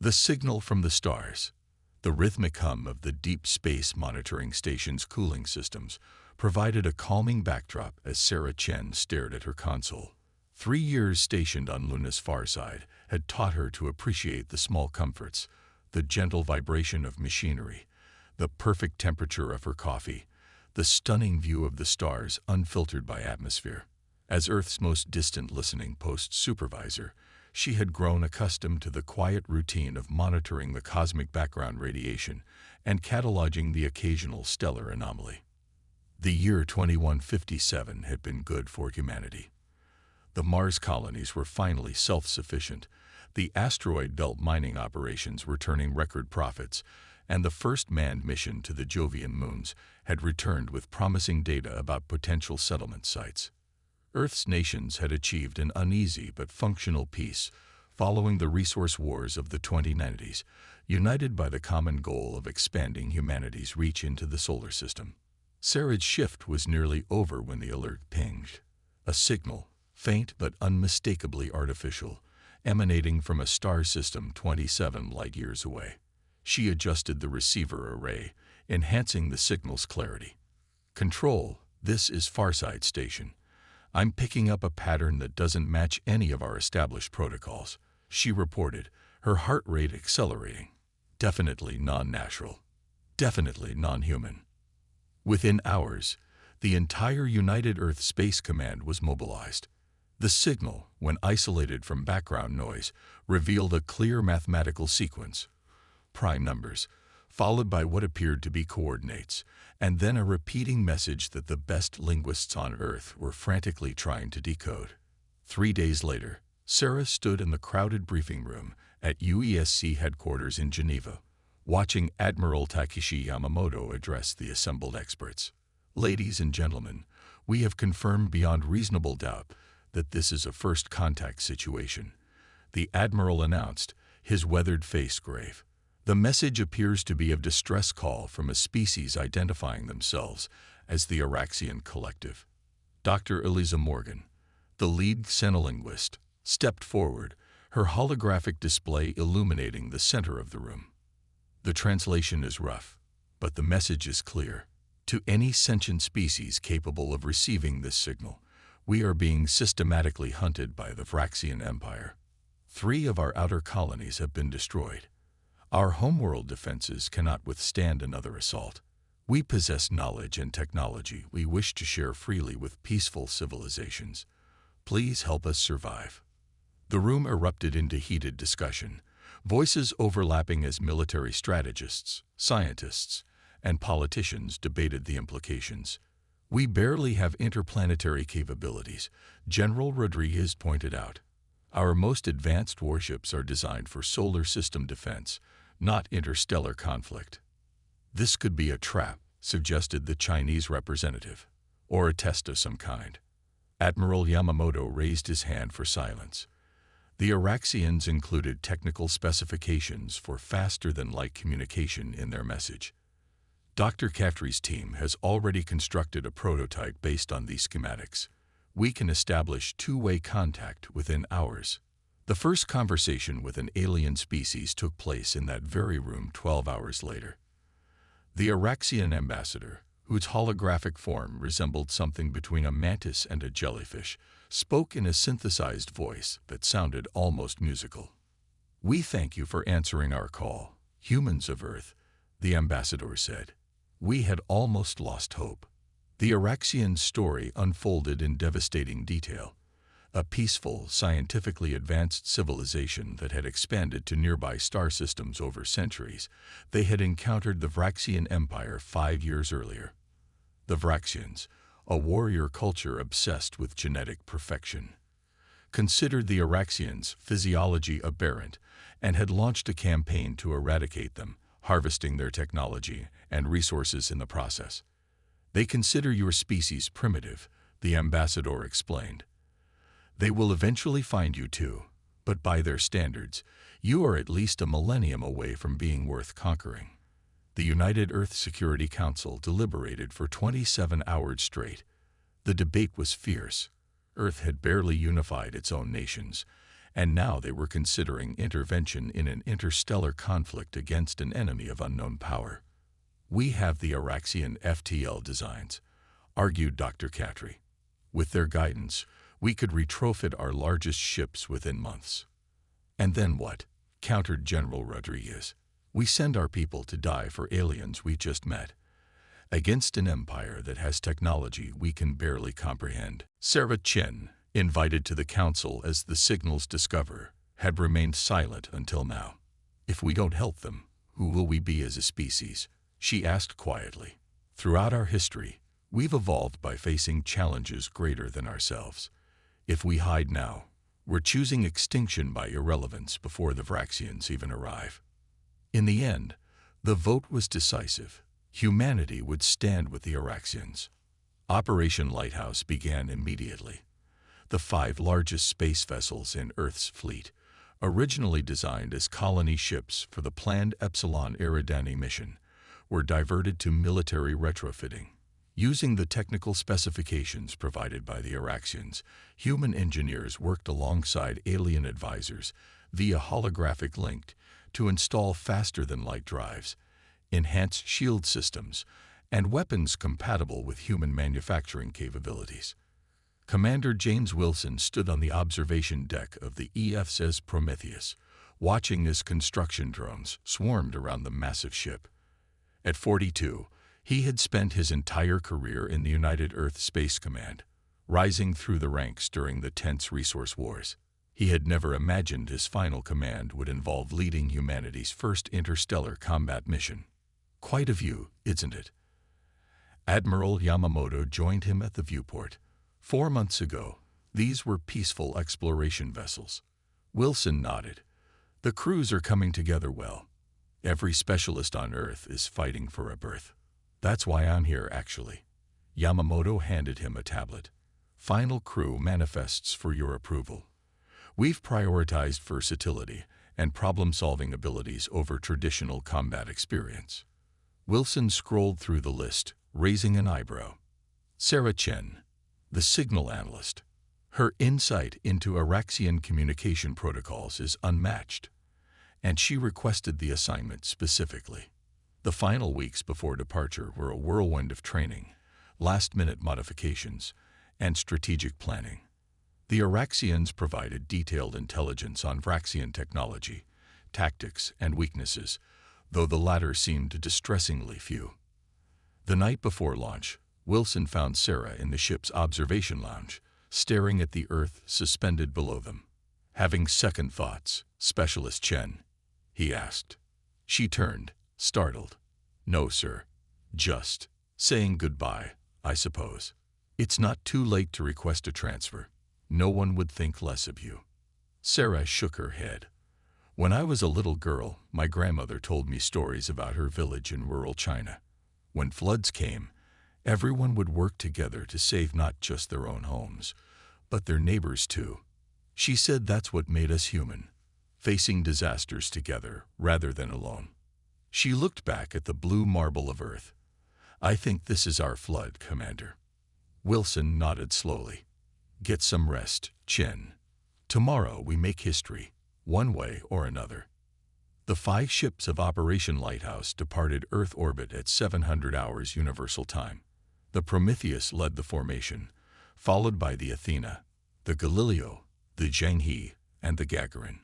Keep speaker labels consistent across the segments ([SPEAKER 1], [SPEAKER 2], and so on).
[SPEAKER 1] The signal from the stars. The rhythmic hum of the deep space monitoring station's cooling systems provided a calming backdrop as Sarah Chen stared at her console. 3 years stationed on Luna's far side had taught her to appreciate the small comforts, the gentle vibration of machinery, the perfect temperature of her coffee, the stunning view of the stars unfiltered by atmosphere. As Earth's most distant listening post supervisor, she had grown accustomed to the quiet routine of monitoring the cosmic background radiation and cataloging the occasional stellar anomaly. The year 2157 had been good for humanity. The Mars colonies were finally self-sufficient, the asteroid belt mining operations were turning record profits, and the first manned mission to the Jovian moons had returned with promising data about potential settlement sites. Earth's nations had achieved an uneasy but functional peace following the resource wars of the 2090s, united by the common goal of expanding humanity's reach into the solar system. Sarah's shift was nearly over when the alert pinged. A signal, faint but unmistakably artificial, emanating from a star system 27 light-years away. She adjusted the receiver array, enhancing the signal's clarity. "Control, this is Farside Station. I'm picking up a pattern that doesn't match any of our established protocols," she reported, her heart rate accelerating. "Definitely non-natural. Definitely non-human." Within hours, the entire United Earth Space Command was mobilized. The signal, when isolated from background noise, revealed a clear mathematical sequence: prime numbers, followed by what appeared to be coordinates, and then a repeating message that the best linguists on Earth were frantically trying to decode. 3 days later, Sarah stood in the crowded briefing room at UESC headquarters in Geneva, watching Admiral Takeshi Yamamoto address the assembled experts. "Ladies and gentlemen, we have confirmed beyond reasonable doubt that this is a first contact situation," the Admiral announced, his weathered face grave. "The message appears to be a distress call from a species identifying themselves as the Araxian Collective." Dr. Eliza Morgan, the lead xenolinguist, stepped forward, her holographic display illuminating the center of the room. "The translation is rough, but the message is clear. To any sentient species capable of receiving this signal, we are being systematically hunted by the Araxian Empire. 3 of our outer colonies have been destroyed. Our homeworld defenses cannot withstand another assault. We possess knowledge and technology we wish to share freely with peaceful civilizations. Please help us survive." The room erupted into heated discussion, voices overlapping as military strategists, scientists, and politicians debated the implications. "We barely have interplanetary capabilities," General Rodriguez pointed out. "Our most advanced warships are designed for solar system defense, not interstellar conflict." "This could be a trap," suggested the Chinese representative, "or a test of some kind." Admiral Yamamoto raised his hand for silence. The Araxians included technical specifications for faster-than-light communication in their message. "Dr. Caftry's team has already constructed a prototype based on these schematics. We can establish two-way contact within hours." The first conversation with an alien species took place in that very room 12 hours later. The Araxian ambassador, whose holographic form resembled something between a mantis and a jellyfish, spoke in a synthesized voice that sounded almost musical. "We thank you for answering our call, humans of Earth," the ambassador said. "We had almost lost hope." The Araxian story unfolded in devastating detail. A peaceful, scientifically advanced civilization that had expanded to nearby star systems over centuries, they had encountered the Araxian Empire 5 years earlier. The Araxians, a warrior culture obsessed with genetic perfection, considered the Araxians' physiology aberrant and had launched a campaign to eradicate them, harvesting their technology and resources in the process. "They consider your species primitive," the ambassador explained. "They will eventually find you too, but by their standards, you are at least a millennium away from being worth conquering." The United Earth Security Council deliberated for 27 hours straight. The debate was fierce. Earth had barely unified its own nations, and now they were considering intervention in an interstellar conflict against an enemy of unknown power. "We have the Araxian FTL designs," argued Dr. Katri. "With their guidance, we could retrofit our largest ships within months." "And then what?" countered General Rodriguez. "We send our people to die for aliens we just met, against an empire that has technology we can barely comprehend." Sarah Chen, invited to the council as the signal's discoverer, had remained silent until now. "If we don't help them, who will we be as a species?" she asked quietly. "Throughout our history, we've evolved by facing challenges greater than ourselves. If we hide now, we're choosing extinction by irrelevance before the Vraxians even arrive." In the end, the vote was decisive. Humanity would stand with the Araxians. Operation Lighthouse began immediately. The 5 largest space vessels in Earth's fleet, originally designed as colony ships for the planned Epsilon Eridani mission, were diverted to military retrofitting. Using the technical specifications provided by the Araxians, human engineers worked alongside alien advisors via holographic link to install faster-than-light drives, enhance shield systems, and weapons compatible with human manufacturing capabilities. Commander James Wilson stood on the observation deck of the EFSS Prometheus, watching as construction drones swarmed around the massive ship. At 42, he had spent his entire career in the United Earth Space Command, rising through the ranks during the tense resource wars. He had never imagined his final command would involve leading humanity's first interstellar combat mission. "Quite a view, isn't it?" Admiral Yamamoto joined him at the viewport. 4 months ago, these were peaceful exploration vessels. Wilson nodded. "The crews are coming together well. Every specialist on Earth is fighting for a berth. That's why I'm here, actually." Yamamoto handed him a tablet. "Final crew manifests for your approval. We've prioritized versatility and problem-solving abilities over traditional combat experience." Wilson scrolled through the list, raising an eyebrow. Sarah Chen, the signal analyst. Her insight into Araxian communication protocols is unmatched, and she requested the assignment specifically. The final weeks before departure were a whirlwind of training, last-minute modifications, and strategic planning. The Araxians provided detailed intelligence on Vraxian technology, tactics, and weaknesses, though the latter seemed distressingly few. The night before launch, Wilson found Sarah in the ship's observation lounge, staring at the Earth suspended below them. "Having second thoughts, Specialist Chen?" he asked. She turned, startled. "No, sir. Just saying goodbye, I suppose. It's not too late to request a transfer. No one would think less of you." Sarah shook her head. "When I was a little girl, my grandmother told me stories about her village in rural China. When floods came, everyone would work together to save not just their own homes, but their neighbors too. She said that's what made us human, facing disasters together rather than alone." She looked back at the blue marble of Earth. "I think this is our flood, Commander." Wilson nodded slowly. "Get some rest, Chen. Tomorrow we make history, one way or another." The 5 ships of Operation Lighthouse departed Earth orbit at 700 hours Universal Time. The Prometheus led the formation, followed by the Athena, the Galileo, the Zhenghe, and the Gagarin.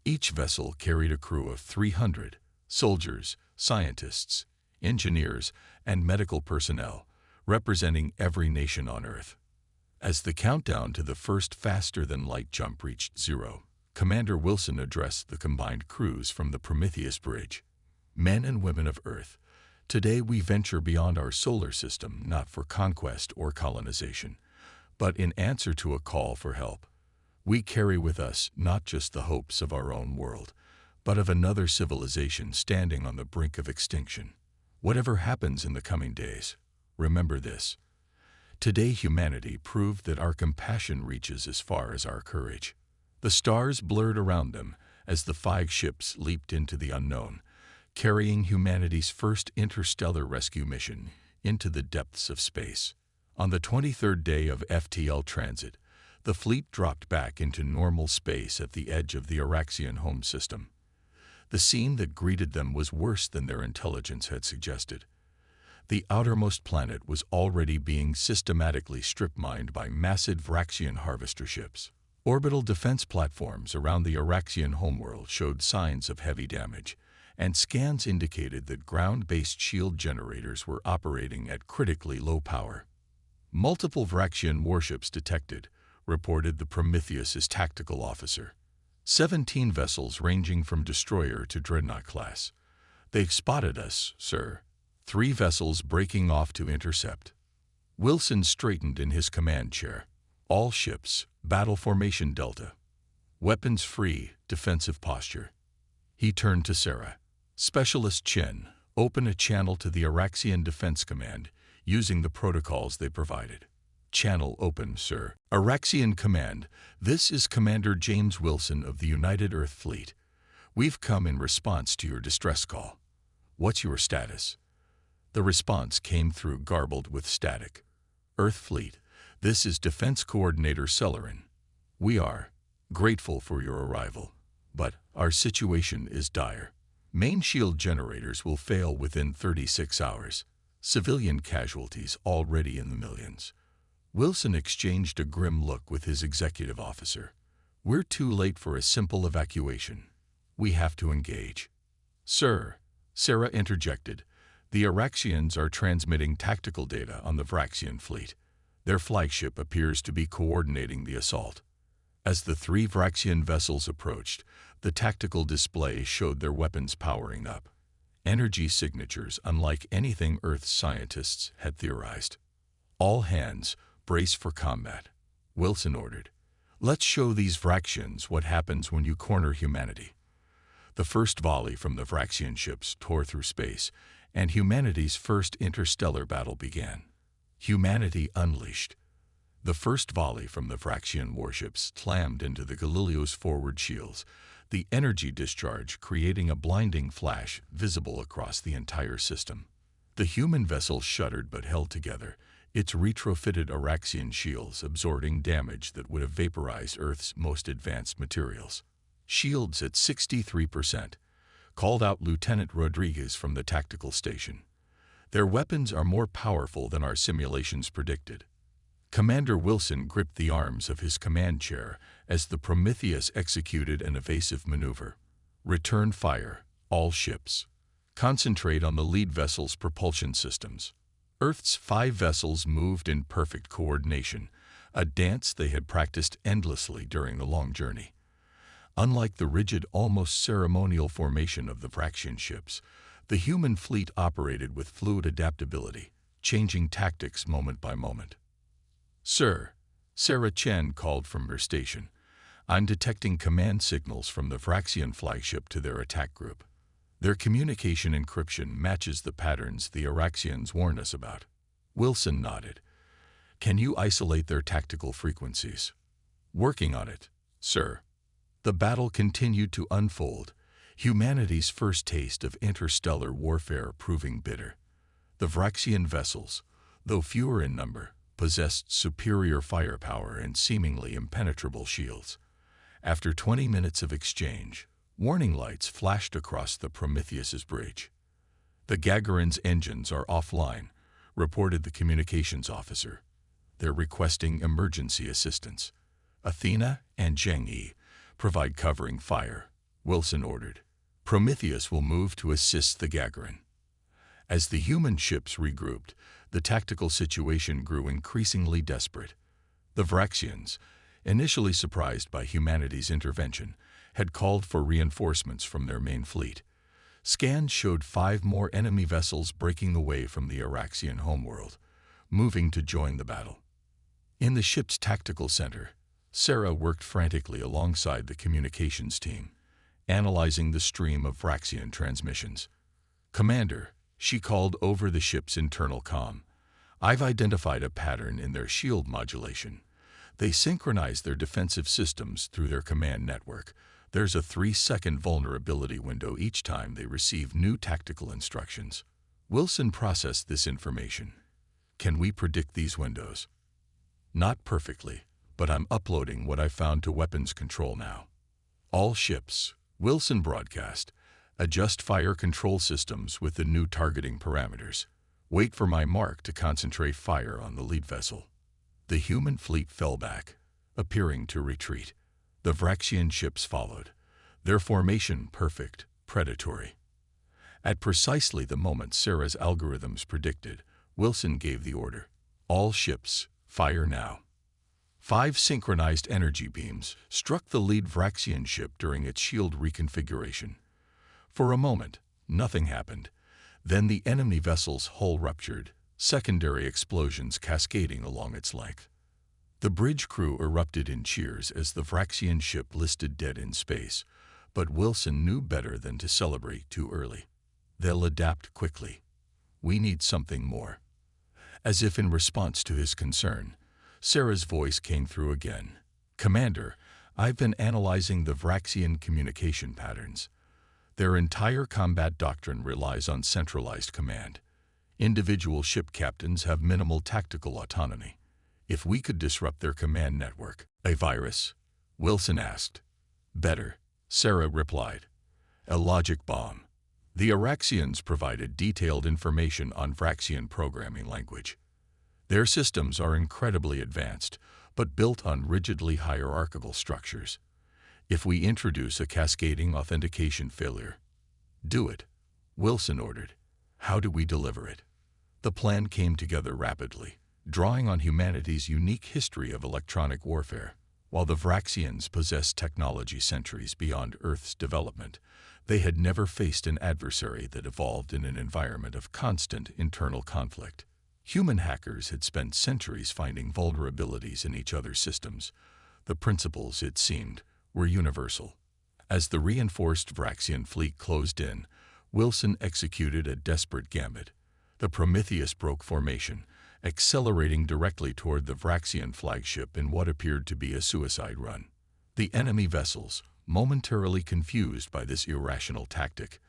[SPEAKER 1] Each vessel carried a crew of 300 soldiers, scientists, engineers, and medical personnel, representing every nation on Earth. As the countdown to the first faster-than-light jump reached 0, Commander Wilson addressed the combined crews from the Prometheus bridge. "Men and women of Earth, today we venture beyond our solar system not for conquest or colonization, but in answer to a call for help. We carry with us not just the hopes of our own world, but of another civilization standing on the brink of extinction. Whatever happens in the coming days, remember this. Today humanity proved that our compassion reaches as far as our courage." The stars blurred around them as the 5 ships leaped into the unknown, carrying humanity's first interstellar rescue mission into the depths of space. On the 23rd day of FTL transit, The fleet dropped back into normal space at the edge of the Araxian home system. The scene that greeted them was worse than their intelligence had suggested. The outermost planet was already being systematically strip-mined by massive Araxian harvester ships. Orbital defense platforms around the Araxian homeworld showed signs of heavy damage, and scans indicated that ground-based shield generators were operating at critically low power. Multiple Araxian warships detected, reported the Prometheus's tactical officer. 17 vessels ranging from destroyer to dreadnought class. They've spotted us, sir. 3 vessels breaking off to intercept. Wilson straightened in his command chair. All ships, battle formation Delta. Weapons free, defensive posture. He turned to Sarah. Specialist Chen, open a channel to the Araxian Defense Command, using the protocols they provided. Channel open, sir. Araxian Command, this is Commander James Wilson of the United Earth Fleet. We've come in response to your distress call. What's your status? The response came through garbled with static. Earth Fleet, this is Defense Coordinator Celerin. We are grateful for your arrival, but our situation is dire. Main shield generators will fail within 36 hours. Civilian casualties already in the millions. Wilson exchanged a grim look with his executive officer. We're too late for a simple evacuation. We have to engage. Sir, Sarah interjected, the Araxians are transmitting tactical data on the Araxian fleet. Their flagship appears to be coordinating the assault. As the 3 Araxian vessels approached, the tactical display showed their weapons powering up. Energy signatures unlike anything Earth's scientists had theorized. All hands, brace for combat, Wilson ordered. Let's show these Araxians what happens when you corner humanity. The first volley from the Araxian ships tore through space, and humanity's first interstellar battle began. Humanity unleashed. The first volley from the Araxian warships slammed into the Galileo's forward shields, the energy discharge creating a blinding flash visible across the entire system. The human vessel shuddered but held together, its retrofitted Araxian shields absorbing damage that would have vaporized Earth's most advanced materials. Shields at 63%, called out Lieutenant Rodriguez from the tactical station. Their weapons are more powerful than our simulations predicted. Commander Wilson gripped the arms of his command chair as the Prometheus executed an evasive maneuver. Return fire, all ships. Concentrate on the lead vessel's propulsion systems. Earth's 5 vessels moved in perfect coordination, a dance they had practiced endlessly during the long journey. Unlike the rigid, almost ceremonial formation of the Araxian ships, the human fleet operated with fluid adaptability, changing tactics moment by moment. Sir, Sarah Chen called from her station. I'm detecting command signals from the Araxian flagship to their attack group. Their communication encryption matches the patterns the Araxians warned us about. Wilson nodded. Can you isolate their tactical frequencies? Working on it, sir. The battle continued to unfold, humanity's first taste of interstellar warfare proving bitter. The Araxian vessels, though fewer in number, possessed superior firepower and seemingly impenetrable shields. After 20 minutes of exchange, warning lights flashed across the Prometheus's bridge. The Gagarin's engines are offline, reported the communications officer. They're requesting emergency assistance. Athena and Zheng-Yi provide covering fire, Wilson ordered. Prometheus will move to assist the Gagarin. As the human ships regrouped, the tactical situation grew increasingly desperate. The Araxians, initially surprised by humanity's intervention, had called for reinforcements from their main fleet. Scans showed 5 more enemy vessels breaking away from the Araxian homeworld, moving to join the battle. In the ship's tactical center, Sarah worked frantically alongside the communications team, analyzing the stream of Araxian transmissions. Commander, she called over the ship's internal comm. I've identified a pattern in their shield modulation. They synchronize their defensive systems through their command network. There's a 3-second vulnerability window each time they receive new tactical instructions. Wilson processed this information. Can we predict these windows? Not perfectly, but I'm uploading what I found to weapons control now. All ships, Wilson broadcast, adjust fire control systems with the new targeting parameters. Wait for my mark to concentrate fire on the lead vessel. The human fleet fell back, appearing to retreat. The Araxian ships followed, their formation perfect, predatory. At precisely the moment Sarah's algorithms predicted, Wilson gave the order. All ships, fire now. 5 synchronized energy beams struck the lead Araxian ship during its shield reconfiguration. For a moment, nothing happened. Then the enemy vessel's hull ruptured, secondary explosions cascading along its length. The bridge crew erupted in cheers as the Araxian ship listed dead in space, but Wilson knew better than to celebrate too early. They'll adapt quickly. We need something more. As if in response to his concern, Sarah's voice came through again. Commander, I've been analyzing the Araxian communication patterns. Their entire combat doctrine relies on centralized command. Individual ship captains have minimal tactical autonomy. If we could disrupt their command network, a virus? Wilson asked. Better, Sarah replied. A logic bomb. The Araxians provided detailed information on Araxian programming language. Their systems are incredibly advanced, but built on rigidly hierarchical structures. If we introduce a cascading authentication failure, do it, Wilson ordered. How do we deliver it? The plan came together rapidly, drawing on humanity's unique history of electronic warfare. While the Araxians possessed technology centuries beyond Earth's development, they had never faced an adversary that evolved in an environment of constant internal conflict. Human hackers had spent centuries finding vulnerabilities in each other's systems. The principles, it seemed, were universal. As the reinforced Araxian fleet closed in, Wilson executed a desperate gambit. The Prometheus broke formation, accelerating directly toward the Araxian flagship in what appeared to be a suicide run. The enemy vessels, momentarily confused by this irrational tactic,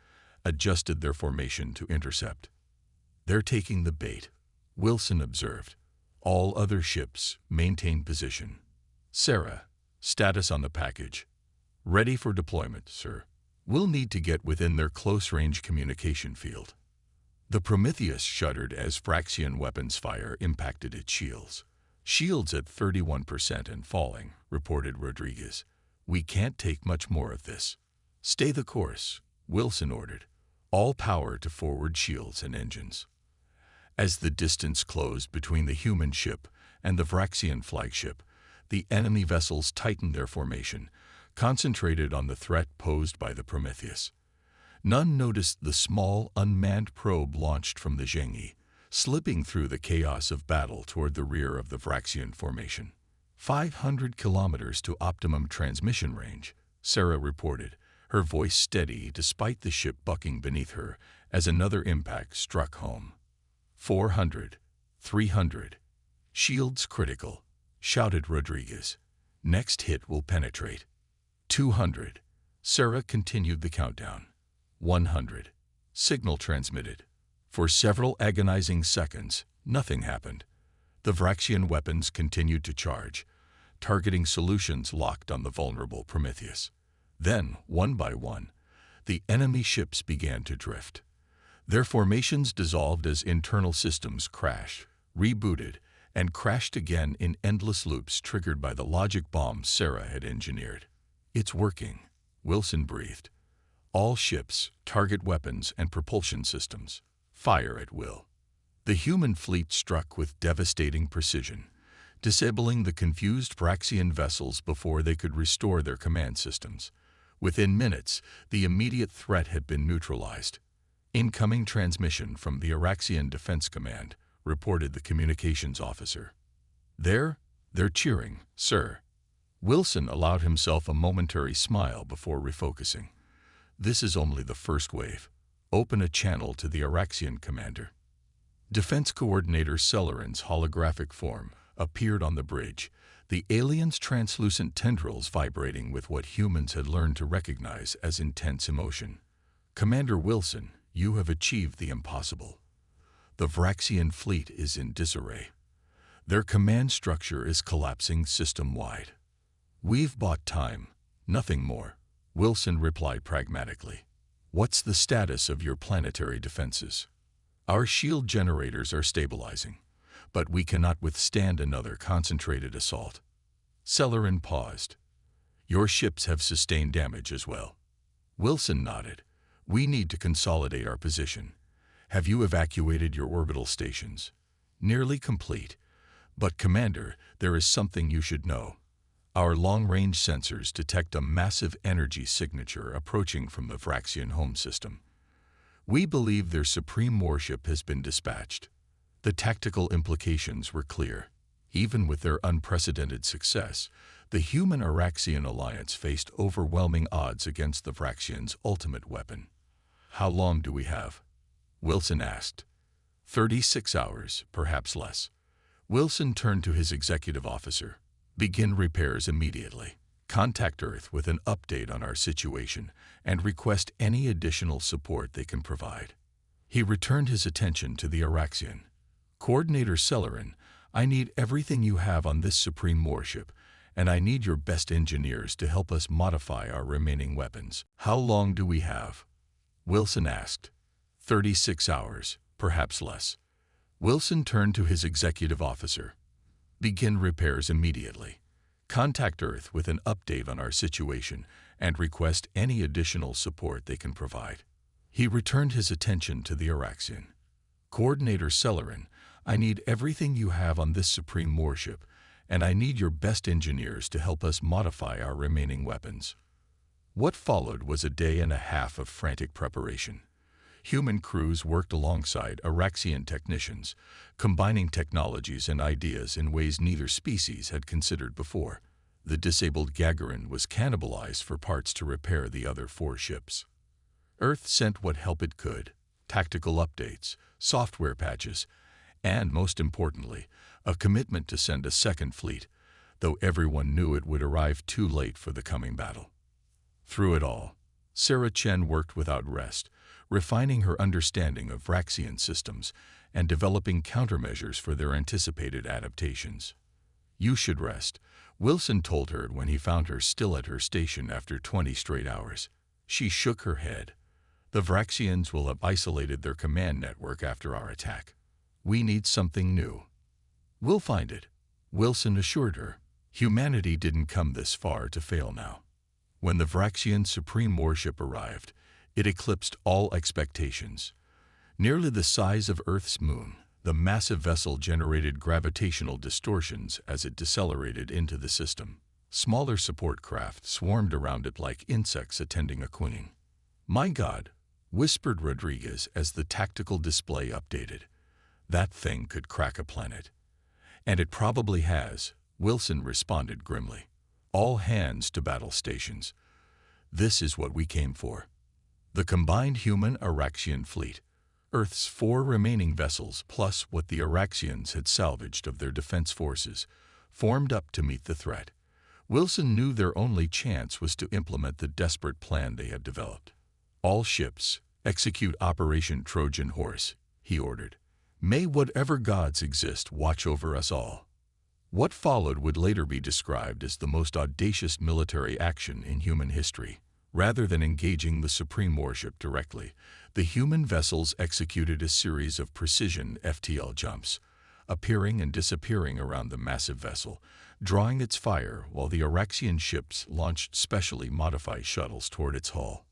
[SPEAKER 1] adjusted their formation to intercept. They're taking the bait, Wilson observed. All other ships maintain position. Sarah, status on the package. Ready for deployment, sir. We'll need to get within their close-range communication field. The Prometheus shuddered as Araxian weapons fire impacted its shields. Shields at 31% and falling, reported Rodriguez. We can't take much more of this. Stay the course, Wilson ordered. All power to forward shields and engines. As the distance closed between the human ship and the Araxian flagship, the enemy vessels tightened their formation, concentrated on the threat posed by the Prometheus. None noticed the small, unmanned probe launched from the Zhengi, slipping through the chaos of battle toward the rear of the Araxian formation. 500 kilometers to optimum transmission range, Sarah reported, her voice steady despite the ship bucking beneath her as another impact struck home. 400, 300. Shields critical, shouted Rodriguez. Next hit will penetrate. 200. Sarah continued the countdown. 100. Signal transmitted. For several agonizing seconds, nothing happened. The Araxian weapons continued to charge, targeting solutions locked on the vulnerable Prometheus. Then, one by one, the enemy ships began to drift. Their formations dissolved as internal systems crashed, rebooted, and crashed again in endless loops triggered by the logic bombs Sarah had engineered. It's working, Wilson breathed. All ships, target weapons, and propulsion systems, fire at will. The human fleet struck with devastating precision, disabling the confused Araxian vessels before they could restore their command systems. Within minutes, the immediate threat had been neutralized. Incoming transmission from the Araxian Defense Command, reported the communications officer. They're cheering, sir. Wilson allowed himself a momentary smile before refocusing. This is only the first wave. Open a channel to the Araxian commander. Defense Coordinator Celerin's holographic form appeared on the bridge, the alien's translucent tendrils vibrating with what humans had learned to recognize as intense emotion. Commander Wilson, you have achieved the impossible. The Araxian fleet is in disarray. Their command structure is collapsing system-wide. "We've bought time, nothing more," Wilson replied pragmatically. "What's the status of your planetary defenses?" "Our shield generators are stabilizing, but we cannot withstand another concentrated assault." Sellerin paused. "Your ships have sustained damage as well." Wilson nodded. "We need to consolidate our position. Have you evacuated your orbital stations?" "Nearly complete. But, Commander, there is something you should know. Our long-range sensors detect a massive energy signature approaching from the Araxian home system. We believe their supreme warship has been dispatched." The tactical implications were clear. Even with their unprecedented success, the human Araxian alliance faced overwhelming odds against the Araxians' ultimate weapon. "How long do we have?" Wilson asked. 36 hours, perhaps less." Wilson turned to his executive officer. "Begin repairs immediately. Contact Earth with an update on our situation and request any additional support they can provide." He returned his attention to the Araxian. "Coordinator Sellerin, I need everything you have on this supreme warship, and I need your best engineers to help us modify our remaining weapons." "How long do we have?" Wilson asked. 36 hours, perhaps less." Wilson turned to his executive officer. "Begin repairs immediately. Contact Earth with an update on our situation and request any additional support they can provide." He returned his attention to the Araxian. "Coordinator Sellerin, I need everything you have on this supreme warship, and I need your best engineers to help us modify our remaining weapons." What followed was a day and a half of frantic preparation. Human crews worked alongside Araxian technicians, combining technologies and ideas in ways neither species had considered before. The disabled Gagarin was cannibalized for parts to repair the other 4 ships. Earth sent what help it could: tactical updates, software patches, and, most importantly, a commitment to send a second fleet, though everyone knew it would arrive too late for the coming battle. Through it all, Sarah Chen worked without rest, refining her understanding of Araxian systems and developing countermeasures for their anticipated adaptations. "You should rest," Wilson told her when he found her still at her station after 20 straight hours. She shook her head. "The Araxians will have isolated their command network after our attack. We need something new." "We'll find it," Wilson assured her. Humanity didn't come this far to fail now. When the Araxian supreme warship arrived, it eclipsed all expectations. Nearly the size of Earth's moon, the massive vessel generated gravitational distortions as it decelerated into the system. Smaller support craft swarmed around it like insects attending a queen. "My God," whispered Rodriguez as the tactical display updated. "That thing could crack a planet." "And it probably has," Wilson responded grimly. "All hands to battle stations. This is what we came for." The combined human Araxian fleet, Earth's 4 remaining vessels plus what the Araxians had salvaged of their defense forces, formed up to meet the threat. Wilson knew their only chance was to implement the desperate plan they had developed. "All ships, execute Operation Trojan Horse," he ordered. "May whatever gods exist watch over us all." What followed would later be described as the most audacious military action in human history. Rather than engaging the supreme warship directly, the human vessels executed a series of precision FTL jumps, appearing and disappearing around the massive vessel, drawing its fire while the Araxian ships launched specially modified shuttles toward its hull.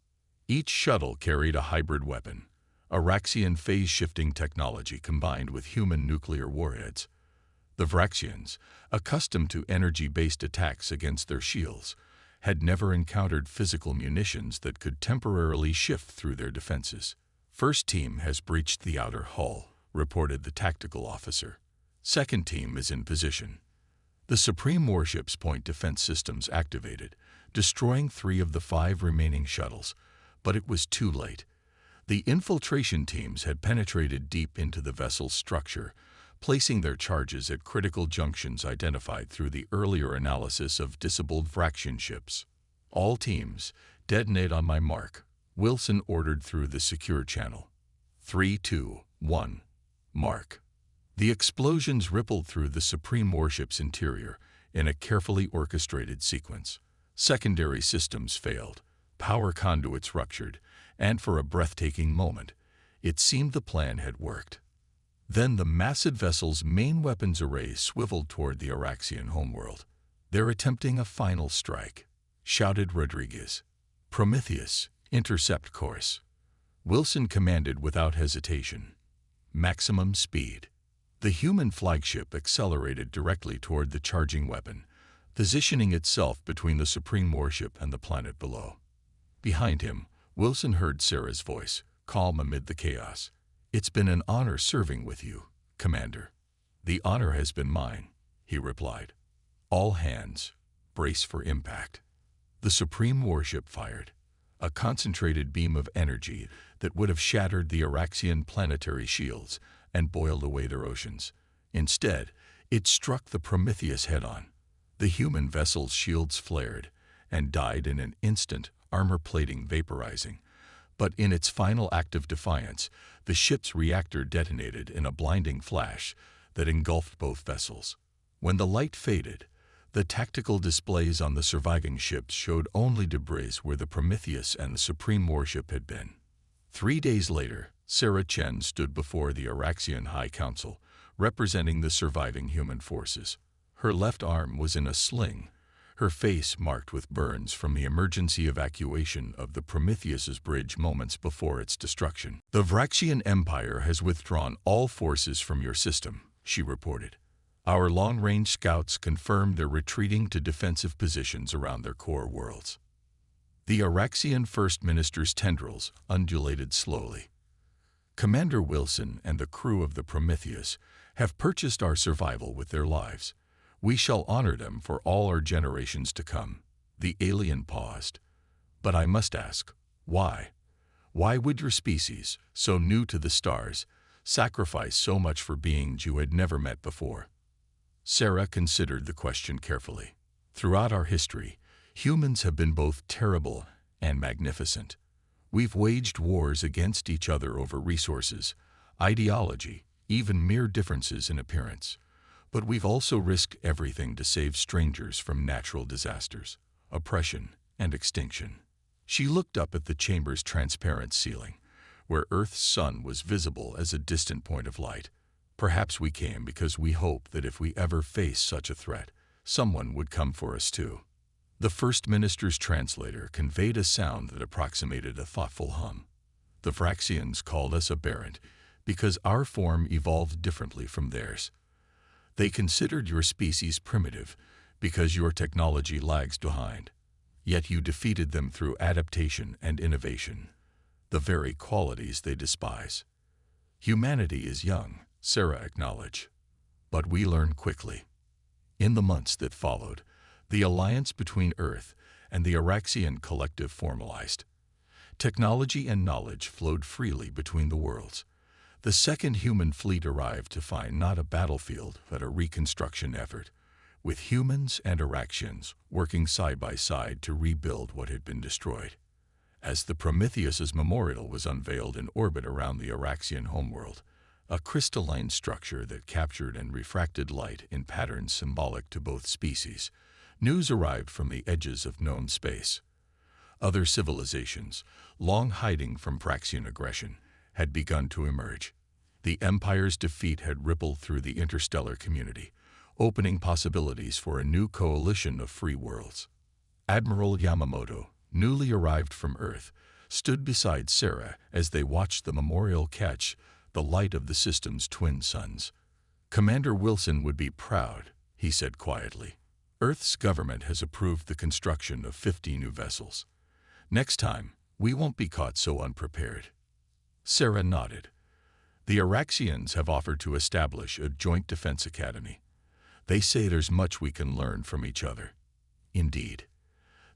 [SPEAKER 1] Each shuttle carried a hybrid weapon, Araxian phase-shifting technology combined with human nuclear warheads. The Araxians, accustomed to energy-based attacks against their shields, had never encountered physical munitions that could temporarily shift through their defenses. "First team has breached the outer hull," reported the tactical officer. "Second team is in position." The Supreme Warship's point defense systems activated, destroying 3 of the 5 remaining shuttles, but it was too late. The infiltration teams had penetrated deep into the vessel's structure, placing their charges at critical junctions identified through the earlier analysis of disabled Araxian ships. "All teams, detonate on my mark," Wilson ordered through the secure channel. 3, 2, 1, mark. The explosions rippled through the Supreme Warship's interior in a carefully orchestrated sequence. Secondary systems failed, power conduits ruptured, and for a breathtaking moment, it seemed the plan had worked. Then the massive vessel's main weapons array swiveled toward the Araxian homeworld. "They're attempting a final strike," shouted Rodriguez. "Prometheus, intercept course." Wilson commanded without hesitation. Maximum speed. The human flagship accelerated directly toward the charging weapon, positioning itself between the Supreme Warship and the planet below. Behind him, Wilson heard Sarah's voice, calm amid the chaos. "It's been an honor serving with you, Commander." "The honor has been mine," he replied. "All hands, brace for impact." The Supreme Warship fired, a concentrated beam of energy that would have shattered the Araxian planetary shields and boiled away their oceans. Instead, it struck the Prometheus head-on. The human vessel's shields flared and died in an instant, armor plating vaporizing. But in its final act of defiance, the ship's reactor detonated in a blinding flash that engulfed both vessels. When the light faded, the tactical displays on the surviving ships showed only debris where the Prometheus and the Supreme Warship had been. 3 days later, Sarah Chen stood before the Araxian High Council, representing the surviving human forces. Her left arm was in a sling, her face marked with burns from the emergency evacuation of the Prometheus's bridge moments before its destruction. "The Araxian Empire has withdrawn all forces from your system," she reported. "Our long-range scouts confirmed they're retreating to defensive positions around their core worlds." The Araxian First Minister's tendrils undulated slowly. "Commander Wilson and the crew of the Prometheus have purchased our survival with their lives. We shall honor them for all our generations to come." The alien paused. "But I must ask, why? Why would your species, so new to the stars, sacrifice so much for beings you had never met before?" Sarah considered the question carefully. "Throughout our history, humans have been both terrible and magnificent. We've waged wars against each other over resources, ideology, even mere differences in appearance. But we've also risked everything to save strangers from natural disasters, oppression, and extinction." She looked up at the chamber's transparent ceiling, where Earth's sun was visible as a distant point of light. "Perhaps we came because we hoped that if we ever faced such a threat, someone would come for us too." The First Minister's translator conveyed a sound that approximated a thoughtful hum. "The Araxians called us aberrant because our form evolved differently from theirs. They considered your species primitive because your technology lags behind. Yet you defeated them through adaptation and innovation, the very qualities they despise." "Humanity is young," Sarah acknowledged, "but we learn quickly." In the months that followed, the alliance between Earth and the Araxian collective formalized. Technology and knowledge flowed freely between the worlds. The second human fleet arrived to find not a battlefield, but a reconstruction effort, with humans and Araxians working side by side to rebuild what had been destroyed. As the Prometheus's memorial was unveiled in orbit around the Araxian homeworld, a crystalline structure that captured and refracted light in patterns symbolic to both species, news arrived from the edges of known space. Other civilizations, long hiding from Araxian aggression, had begun to emerge. The Empire's defeat had rippled through the interstellar community, opening possibilities for a new coalition of free worlds. Admiral Yamamoto, newly arrived from Earth, stood beside Sarah as they watched the memorial catch the light of the system's twin suns. "Commander Wilson would be proud," he said quietly. "Earth's government has approved the construction of 50 new vessels. Next time, we won't be caught so unprepared." Sarah nodded. "The Araxians have offered to establish a joint defense academy. They say there's much we can learn from each other." "Indeed."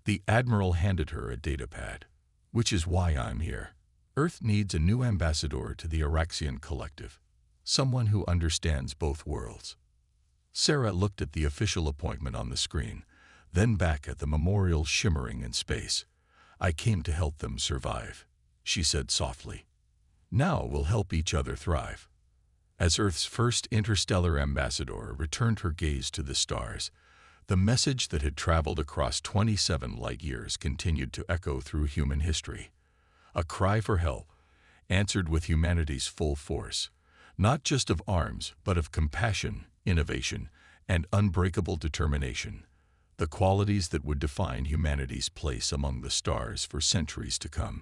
[SPEAKER 1] The Admiral handed her a datapad. "Which is why I'm here. Earth needs a new ambassador to the Araxian collective, someone who understands both worlds." Sarah looked at the official appointment on the screen, then back at the memorial shimmering in space. "I came to help them survive," she said softly. "Now we'll help each other thrive." As Earth's first interstellar ambassador returned her gaze to the stars, the message that had traveled across 27 light-years continued to echo through human history. A cry for help, answered with humanity's full force, not just of arms, but of compassion, innovation, and unbreakable determination, the qualities that would define humanity's place among the stars for centuries to come.